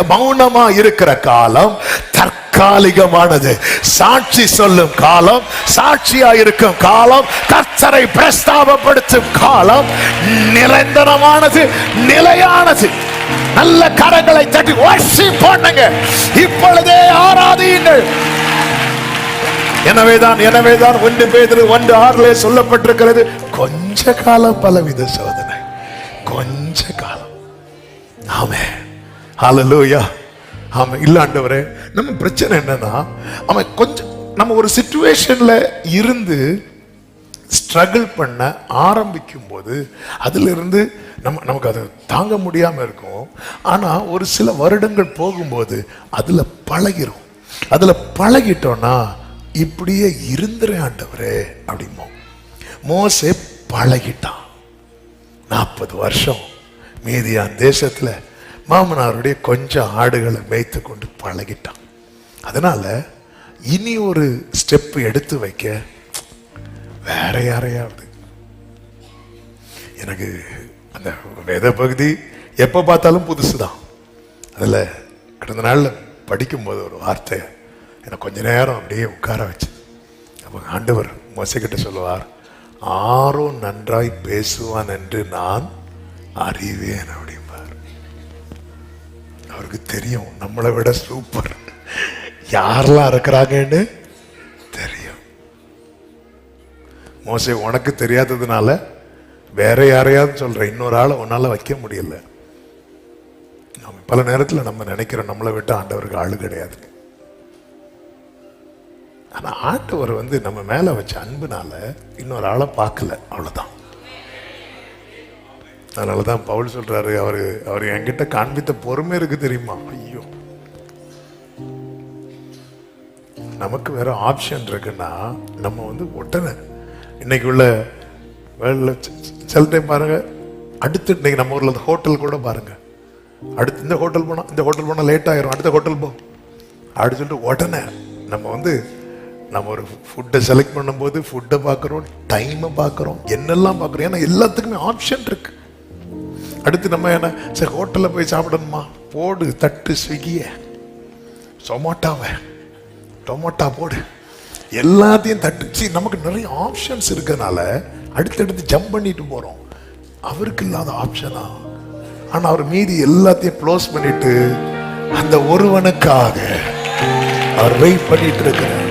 மௌனமா இருக்கிற காலம் தற்காலிகமானது. சாட்சி சொல்லும் காலம், சாட்சியா இருக்கும் காலம், கர்த்தரை பிரஸ்தாபப்படுத்தும் காலம் நிரந்தரமானது, நிலையானது. நல்ல கரங்களை தட்டி வர்ஷிப் பண்ணுங்க. இப்பொழுதே ஆராதியுங்கள். எனவேதான் 1 பேதுரு 1:6 சொல்லப்பட்டிருக்கிறது, கொஞ்ச காலம் பலவித சோதனை, கொஞ்ச காலம். ஆமென், ஹல்லேலூயா. ஆமென். இல்ல ஆண்டவரே, நம்ம பிரச்சனை என்னன்னா, கொஞ்சம் நம்ம ஒரு சிச்சுவேஷன்ல இருந்து ஸ்ட்ரகிள் பண்ண ஆரம்பிக்கும் போது அதுல இருந்து நமக்கு அதை தாங்க முடியாம இருக்கும். ஆனா ஒரு சில வருடங்கள் போகும்போது அதுல பழகிரும். அதுல பழகிட்டோம்னா இப்படியே இருந்துறேன் ஆண்டவரே அப்படிமோ. மோசே பழகிட்டான். 40 வருஷம் மீதியான் தேசத்துல மாமனாருடைய கொஞ்சம் ஆடுகளை மேய்த்து கொண்டு பழகிட்டான். அதனால இனி ஒரு ஸ்டெப் எடுத்து வைக்க வேற யாரையாவது. எனக்கு அந்த வேத பகுதி எப்ப பார்த்தாலும் புதுசுதான். அதுல கடந்த நாள்ல படிக்கும்போது ஒரு வார்த்தை எனக்கு கொஞ்ச நேரம் அப்படியே உட்கார வச்சு. அப்ப ஆண்டவர் மோசேக்கிட்ட சொல்லுவார், ஆரோன் நன்றாய் பேசுவான் என்று நான் அறிவேன் அப்படிம்பார். அவருக்கு தெரியும் நம்மளை விட சூப்பர் யாரெல்லாம் இருக்கிறாங்கன்னு தெரியும். மோசே உனக்கு தெரியாததுனால வேற யாரையாவது சொல்ற, இன்னொரு ஆளை உன்னால வைக்க முடியல. பல நேரத்தில் நம்ம நினைக்கிறோம் நம்மளை விட்டு ஆண்டவருக்கு ஆளு கிடையாது. ஆனா ஆண்டவர் நம்ம மேல வச்ச அன்புனால இன்னொரு ஆளை பார்க்கல, அவ்வளவுதான். அதனாலதான் பவுல் சொல்றாரு, அவர் என்கிட்ட காண்பித்த பொறுமை இருக்கு தெரியுமா. ஐயோ, நமக்கு வேற ஆப்ஷன் இருக்குன்னா நம்ம உடனே இன்னைக்கு உள்ள சில டைம் பாருங்க, அடுத்து இன்னைக்கு நம்ம ஊர்ல ஹோட்டல் கூட பாருங்க, அடுத்து இந்த ஹோட்டல் போனா லேட் ஆயிரும், அடுத்த ஹோட்டல் போ அப்படி சொல்லிட்டு உடனே நம்ம ஒரு ஃபுட்டை செலக்ட் பண்ணும்போது ஃபுட்டை பார்க்குறோம், டைமை பார்க்குறோம், என்னெல்லாம் பார்க்குறோம். ஏன்னா எல்லாத்துக்குமே ஆப்ஷன் இருக்கு. அடுத்து நம்ம என்ன சரி ஹோட்டலில் போய் சாப்பிடணுமா, போடு தட்டு ஸ்விக்கிய டொமோட்டா போடு, எல்லாத்தையும் தட்டுச்சு. நமக்கு நிறைய ஆப்ஷன்ஸ் இருக்கனால அடுத்தடுத்து ஜம்ப் பண்ணிட்டு போறோம். அவருக்கு இல்லாத ஆப்ஷனா? ஆனா அவர் மீதி எல்லாத்தையும் க்ளோஸ் பண்ணிட்டு அந்த ஒருவனுக்காக அவர் வெயிட் பண்ணிட்டு இருக்கிறார்.